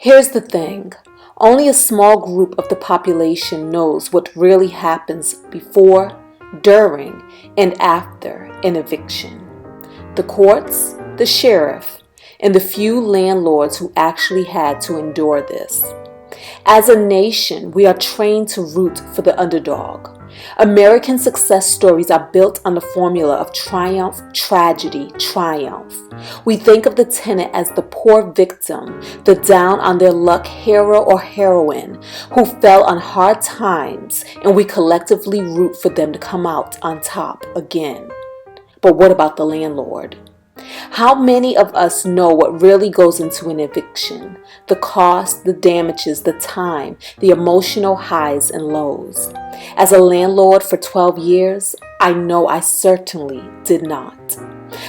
Here's the thing. Only a small group of the population knows what really happens before, during, and after an eviction. The courts, the sheriff, and the few landlords who actually had to endure this. As a nation, we are trained to root for the underdog. American success stories are built on the formula of triumph, tragedy, triumph. We think of the tenant as the poor victim, the down on their luck hero or heroine who fell on hard times, and we collectively root for them to come out on top again. But what about the landlord? How many of us know what really goes into an eviction? The cost, the damages, the time, the emotional highs and lows. As a landlord for 12 years, I know I certainly did not.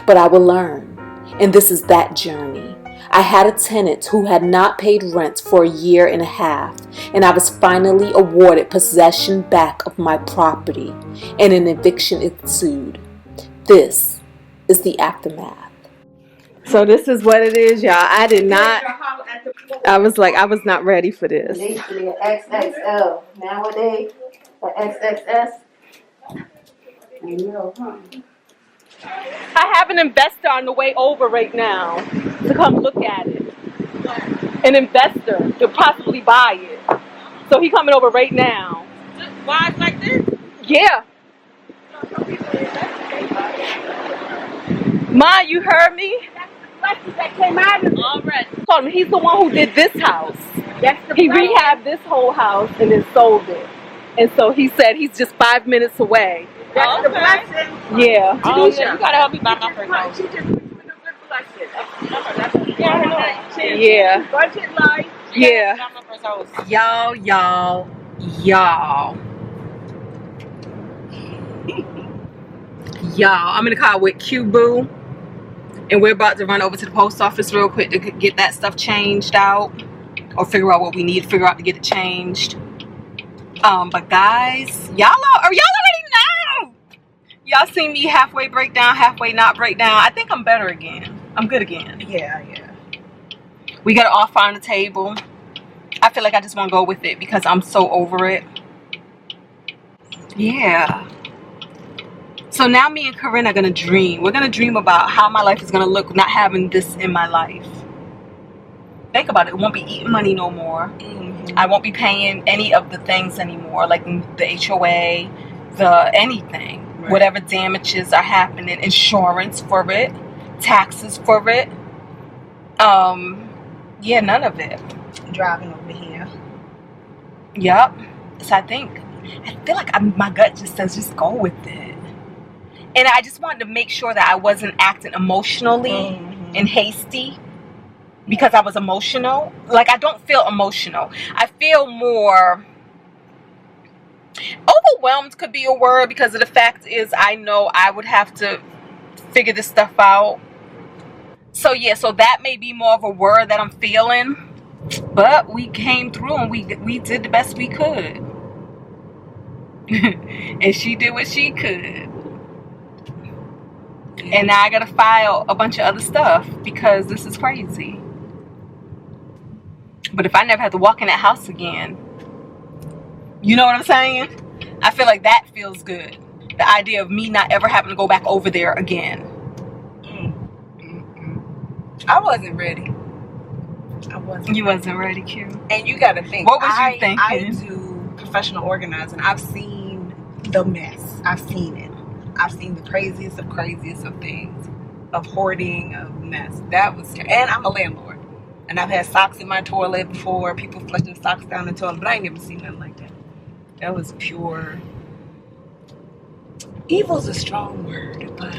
But I will learn, and this is that journey. I had a tenant who had not paid rent for a year and a half, and I was finally awarded possession back of my property, and an eviction ensued. This is the aftermath. So this is what it is, y'all. I did not. I was not ready for this. It used to be an XXL. Nowadays, an XXS. I know, huh? I have an investor on the way over right now to come look at it. An investor to possibly buy it. So he coming over right now. Why it's like this? Yeah. Ma, you heard me? That came out of it. All right. Told him he's the one who did this house. That's the He blessing. rehabbed this whole house and then sold it. And so he said he's just 5 minutes away. That's the Okay. blessing. Yeah. Oh, yeah, you gotta help me buy my first house. She just put you in a good blessing. Yeah, I know. Yeah. Budget life. Yeah. Buy my first house. Y'all. I'm in the car with Q-Boo. And we're about to run over to the post office real quick to get that stuff changed out. Or figure out what we need to figure out to get it changed. But guys, y'all already know. Y'all see me halfway break down, halfway not break down. I think I'm better again. I'm good again. Yeah. We got an offer on the table. I feel like I just want to go with it because I'm so over it. Yeah. So now me and Corinne are going to dream. We're going to dream about how my life is going to look not having this in my life. Think about it. I won't be eating money no more. Mm-hmm. I won't be paying any of the things anymore, like the HOA, the anything. Right. Whatever damages are happening, insurance for it, taxes for it. Yeah, none of it. Driving over here. Yup. So I feel like my gut just says just go with it. And I just wanted to make sure that I wasn't acting emotionally and hasty because I was emotional. Like, I don't feel emotional. I feel more overwhelmed could be a word because of the fact is I know I would have to figure this stuff out. So yeah, so that may be more of a word that I'm feeling. But we came through and we did the best we could. And she did what she could. And now I gotta file a bunch of other stuff because this is crazy. But if I never have to walk in that house again, you know what I'm saying? I feel like that feels good. The idea of me not ever having to go back over there again. I wasn't ready. You wasn't ready, Q. And you gotta think. What was you thinking? I do professional organizing. I've seen the mess. I've seen it. I've seen the craziest of things, of hoarding, of mess. And I'm a landlord. And I've had socks in my toilet before, people flushing socks down the toilet, but I ain't never seen nothing like that. That was pure. Evil's a strong word, but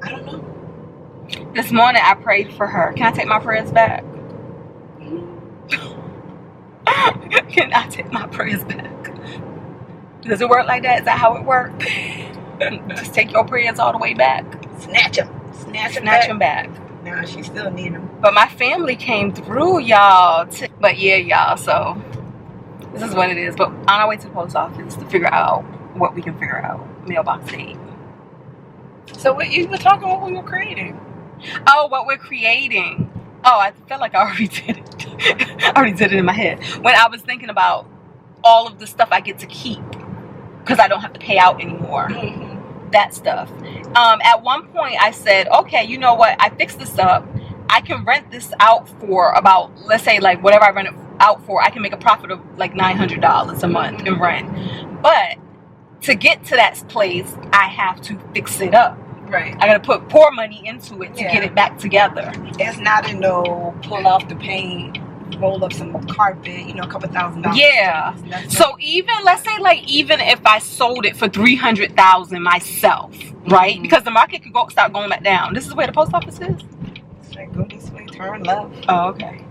I don't know. This morning I prayed for her. Can I take my prayers back? Can I take my prayers back? Does it work like that? Is that how it works? Just take your prayers all the way back. Snatch them back. Nah, she still need them. But my family came through, y'all. But yeah, y'all. So this is what it is. But on our way to the post office to figure out what we can figure out. Mailbox 8. So what you were talking about? What we were creating? Oh, what we're creating. Oh, I feel like I already did it. I already did it in my head. When I was thinking about all of the stuff I get to keep because I don't have to pay out anymore. That stuff. At one point I said, okay, you know what? I fixed this up. I can rent this out for about, let's say, like whatever I rent it out for, I can make a profit of like $900 a month in rent. But to get to that place, I have to fix it up. Right. I gotta put pour money into it to get it back together. It's not a no pull off the paint, roll up some carpet, you know, a couple $1,000. Yeah. So even, let's say, like, even if I sold it for $300,000 myself, right? Because the market could start going back down. This is where the post office is. It's like, go this way, turn left. Oh, okay.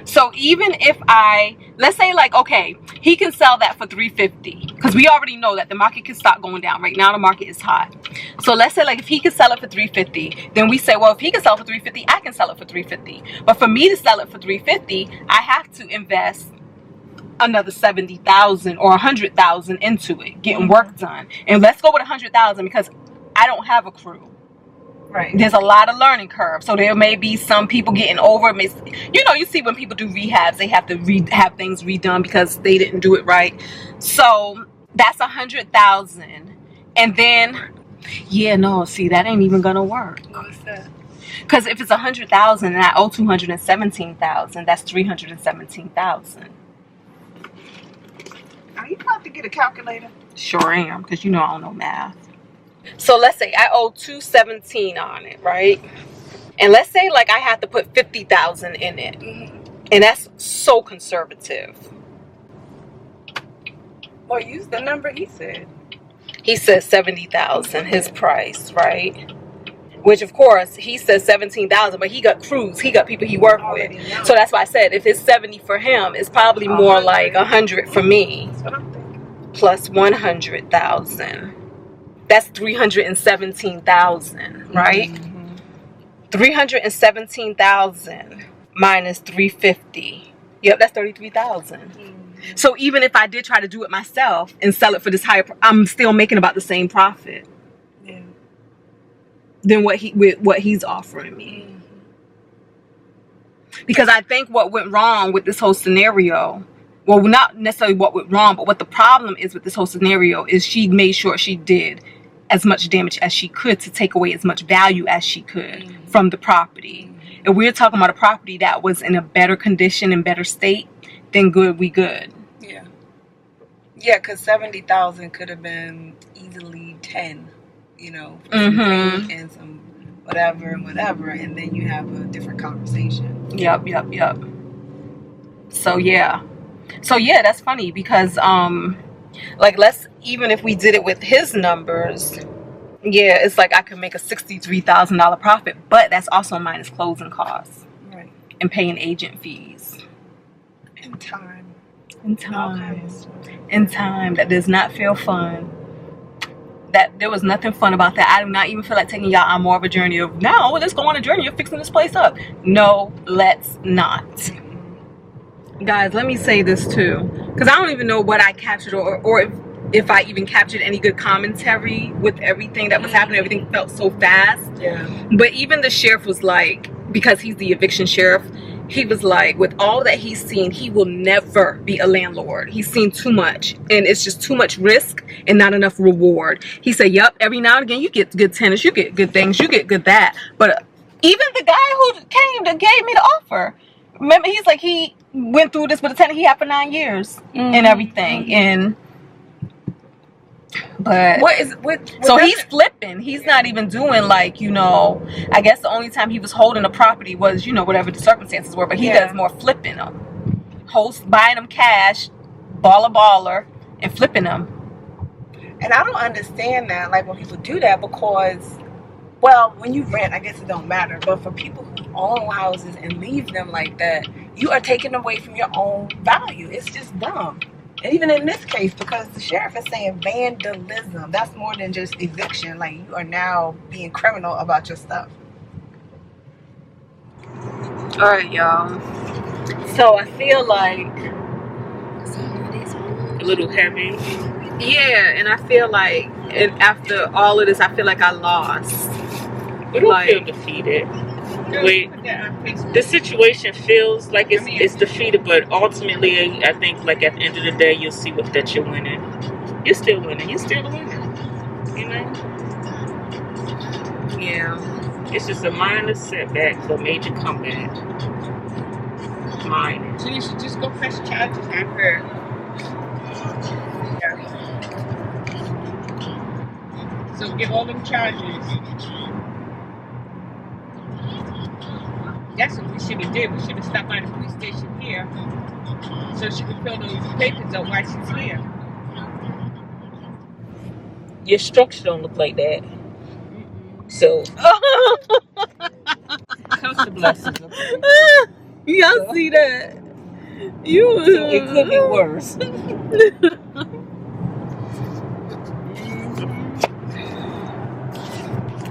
So even if I, let's say, like, okay, he can sell that for $350, because we already know that the market can start going down. Right now the market is hot. So let's say, like, if he can sell it for $350, then we say, well, if he can sell it for $350, I can sell it for $350. But for me to sell it for $350, I have to invest another $70,000 or $100,000 into it, getting work done. And let's go with $100,000 because I don't have a crew. Right. There's a lot of learning curve. So there may be some people getting over. You know, you see when people do rehabs, they have to have things redone because they didn't do it right. So that's $100,000. And then, yeah, no, see, that ain't even gonna work. What's that? Because if it's $100,000 and I owe $217,000, that's $317,000. Are you about to get a calculator? Sure am, because you know I don't know math. So let's say I owe $217 on it, right? And let's say, like, I have to put $50,000 in it, and that's so conservative. Well, use the number he said. He says $70,000, his price, right? Which, of course, he says $17,000, but he got crews, he got people he work with. So that's why I said if it's 70 for him, it's probably more like 100 for me. That's what I'm thinking. Plus 100,000. That's 317,000, right? 317,000 minus 350. Yep, that's 33,000. So even if I did try to do it myself and sell it for this higher, I'm still making about the same profit than what he's offering me. Because I think what went wrong with this whole scenario, well, not necessarily what went wrong, but what the problem is with this whole scenario is she made sure she did as much damage as she could to take away as much value as she could from the property. And we're talking about a property that was in a better condition and better state than good. Yeah. Yeah, because 70,000 could have been easily 10, you know, for some paint and some whatever, and then you have a different conversation. Yep. So yeah, that's funny because like, even if we did it with his numbers, yeah, it's like I could make a $63,000 profit, but that's also minus closing costs, right, and paying agent fees, and time. That does not feel fun. That there was nothing fun about that. I do not even feel like taking y'all on more of a journey of, now let's go on a journey of fixing this place up. No, let's not. Guys, let me say this too, because I don't even know what I captured or if I even captured any good commentary with everything that was happening. Everything felt so fast. Yeah. But even the sheriff was like, because he's the eviction sheriff, he was like, with all that he's seen, he will never be a landlord. He's seen too much, and it's just too much risk and not enough reward. He said, yep, every now and again you get good tenants, you get good things, you get good that. But even the guy who came that gave me the offer, remember, he's like, he went through this with a tenant he had for 9 years and everything. And but so he's flipping. He's not even doing, like, you know, I guess the only time he was holding a property was, you know, whatever the circumstances were, but he does more flipping them, buying them cash, baller, and flipping them. And I don't understand that, like, when people do that, because, well, when you rent, I guess it don't matter, but for people who own houses and leave them like that, you are taking away from your own value. It's just dumb. And even in this case, because the sheriff is saying vandalism, that's more than just eviction. Like, you are now being criminal about your stuff. All right, y'all. So I feel like A little heavy. yeah, and I feel like after all of this, I feel like I lost. We don't Like, feel defeated. Wait, the situation feels like it's defeated, but ultimately, I think like at the end of the day, you'll see that you're winning. You're still winning. You're still winning. You know. Yeah. It's just a minor setback for a major comeback. Minor. So you should just go press charges on her. Yeah. So give all them charges. That's what we should have did. We should have stopped by the police station here so she could fill those papers out while she's here. Your structure don't look like that. So count the blessings. Y'all see that? You. So it could be worse.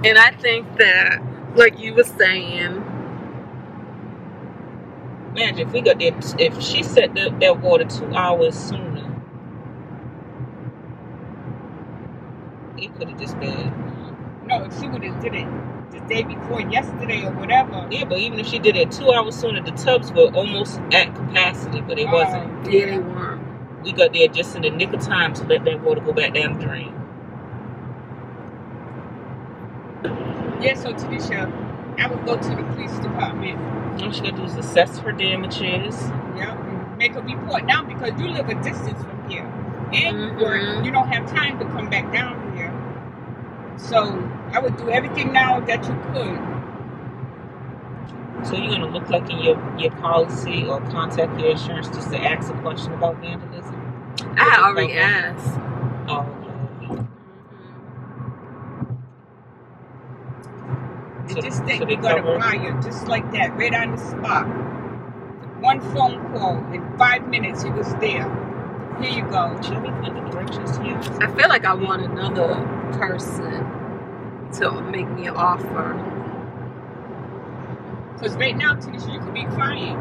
And I think that, like you were saying, Imagine if we got that. If she set that water 2 hours sooner, it could have just been. No, if she would have did it the day before yesterday or whatever. Yeah, but even if she did it 2 hours sooner, the tubs were almost at capacity, but it wasn't. yeah, they weren't. We got there just in the nick of time to let that water go back down the drain. Yeah, so Tinesha, I would go to the police department. All she gotta do is assess her damages. Yeah, make a report now because you live a distance from here, and you don't have time to come back down here. So I would do everything now that you could. So you're gonna look like in your policy or contact your insurance just to ask a question about vandalism? I already asked. Oh, okay. And just think we got a fire just like that, right on the spot. One phone call, in 5 minutes he was there. Here you go. Should we put the directions to you? I feel like I want another person to make me an offer. Because right now, Tinesha, you could be crying.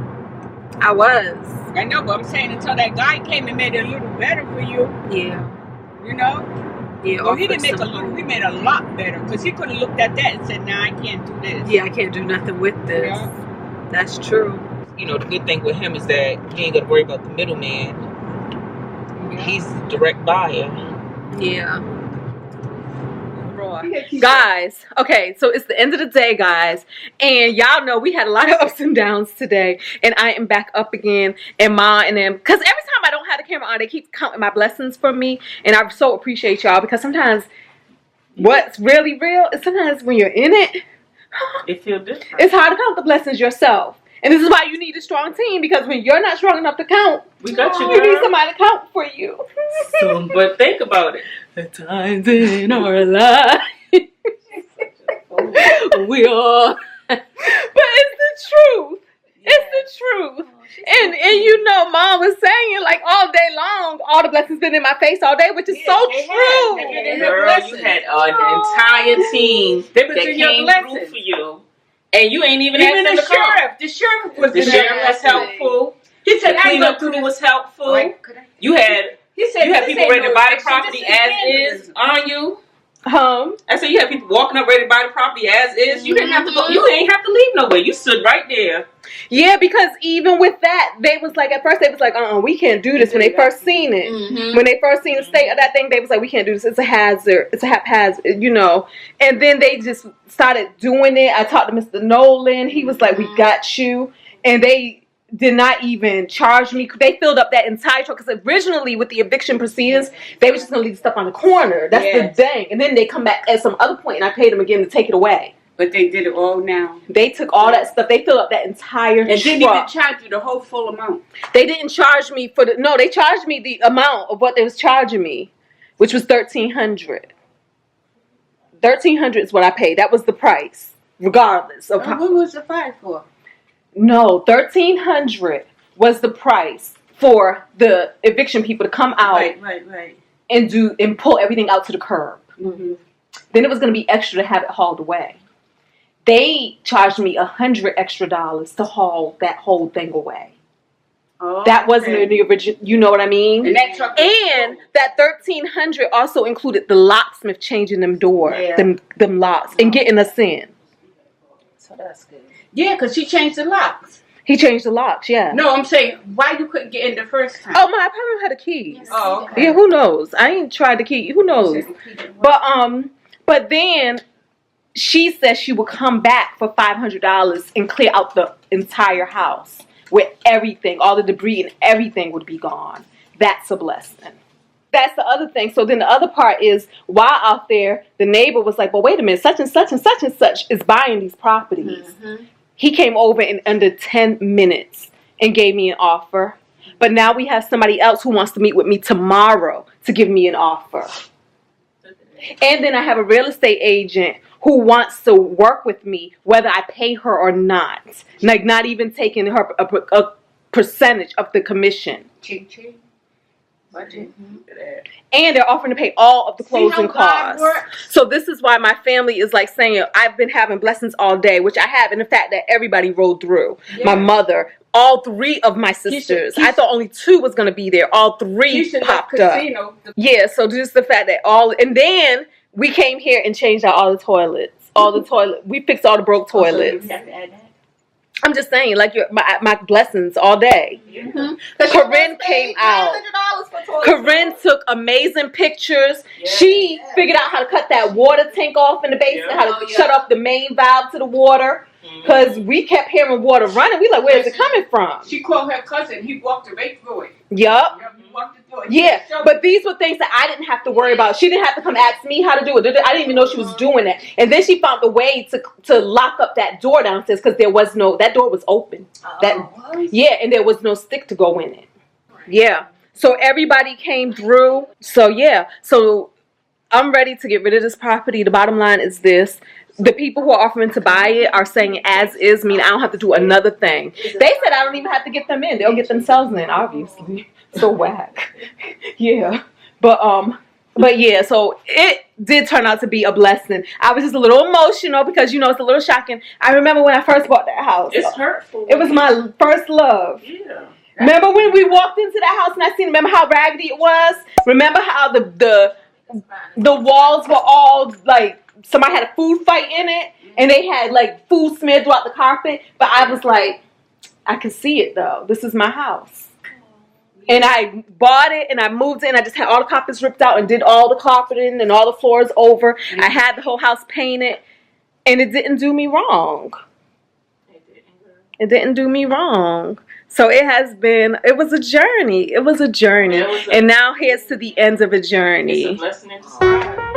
I was. I know, but I'm saying until that guy came and made it a little better for you. Yeah. You know? Yeah. Well, he didn't make a little, he made a lot better. Because he could have looked at that and said, nah, I can't do this. Yeah, I can't do nothing with this. Yeah. That's true. You know, the good thing with him is that you ain't got to worry about the middleman. Yeah. He's the direct buyer. Yeah. Guys, okay, so it's the end of the day, guys, and y'all know we had a lot of ups and downs today, and I am back up again, and Ma and them, because every time I don't have the camera on, they keep counting my blessings for me, and I so appreciate y'all, because sometimes what's really real is sometimes when you're in it, it feels different. It's hard to count the blessings yourself. And this is why you need a strong team, because when you're not strong enough to count, we got you, you need somebody to count for you. So, but think about it. The times in our life, we all. But it's the truth. Yeah. It's the truth. And you know, Mom was saying like all day long, all the blessings been in my face all day, which is so true. Girl, you had an entire team that came through for you. And you ain't even the sheriff. The sheriff was helpful. He said, the cleanup crew was helpful. You had people ready to buy the property as is on you. I said you had people walking up ready to buy the property as is. You didn't have to go. You ain't have to leave nowhere. You stood right there. Yeah, because even with that, they was like at first they was like, we can't do this. When they first seen it, when they first seen the state of that thing, they was like, we can't do this. It's a hazard. It's a haphazard, you know. And then they just started doing it. I talked to Mr. Nolan. He was like, we got you. And they did not even charge me. They filled up that entire truck because originally with the eviction proceedings, they were just gonna leave the stuff on the corner. That's the thing. And then they come back at some other point, and I paid them again to take it away. But they did it all now. They took all that stuff. They filled up that entire truck. And didn't even charge you the whole full amount. They didn't charge me for no. They charged me the amount of what they was charging me, which was $1,300. $1,300 is what I paid. That was the price, regardless of what was the fine for? No, $1,300 was the price for the eviction people to come out, right, and pull everything out to the curb. Then it was going to be extra to have it hauled away. They charged me $100 extra to haul that whole thing away. Oh, that wasn't in the original. You know what I mean? And that truck that $1,300 also included the locksmith changing them doors, them locks, and getting us in. So that's good. Yeah, because she changed the locks. He changed the locks, yeah. No, I'm saying, why you couldn't get in the first time? Oh, my apartment had a key. Oh, okay. Yeah, who knows? I ain't tried the key. Who knows? But then she said she would come back for $500 and clear out the entire house with everything, all the debris and everything would be gone. That's a blessing. That's the other thing. So then the other part is, while out there, the neighbor was like, well, wait a minute, such and such and such and such is buying these properties. Mm-hmm. He came over in under 10 minutes and gave me an offer. But now we have somebody else who wants to meet with me tomorrow to give me an offer. And then I have a real estate agent who wants to work with me whether I pay her or not. Like, not even taking her a percentage of the commission. Ching. And they're offering to pay all of the closing costs. So this is why my family is like saying, I've been having blessings all day, which I have, in the fact that everybody rolled through. Yeah. My mother, all 3 of my sisters. I thought only 2 was going to be there. All 3 popped up. Yeah, so just the fact that and then we came here and changed out all the toilets. We fixed all the broke toilets. So you have to add that? I'm just saying, like, my blessings all day. Mm-hmm. Corinne came out. Corinne took amazing pictures. Yeah. She figured out how to cut that water tank off in the basement, how to shut off the main valve to the water. Because we kept hearing water running. We like, where is it coming from? She called her cousin. He walked right through it. Yup. Yeah, but these were things that I didn't have to worry about. She didn't have to come ask me how to do it. I didn't even know she was doing that. And then she found a way to lock up that door downstairs because that door was open. And there was no stick to go in it. Yeah. So everybody came through. So yeah. So I'm ready to get rid of this property. The bottom line is this. The people who are offering to buy it are saying as is, meaning I don't have to do another thing. They said I don't even have to get them in. They'll get themselves in, obviously. So whack. Yeah. But yeah, so it did turn out to be a blessing. I was just a little emotional because, it's a little shocking. I remember when I first bought that house. It's hurtful. It was my first love. Yeah. Remember when we walked into that house and remember how raggedy it was? Remember how the walls were all like, somebody had a food fight in it and they had like food smeared throughout the carpet? But I was like, I can see it though. This is my house. And I bought it and I moved in. I just had all the carpets ripped out and did all the carpeting and all the floors over. Mm-hmm. I had the whole house painted and it didn't do me wrong. It didn't do me wrong. So it was a journey. And now here's to the end of a journey. It's a blessing in disguise.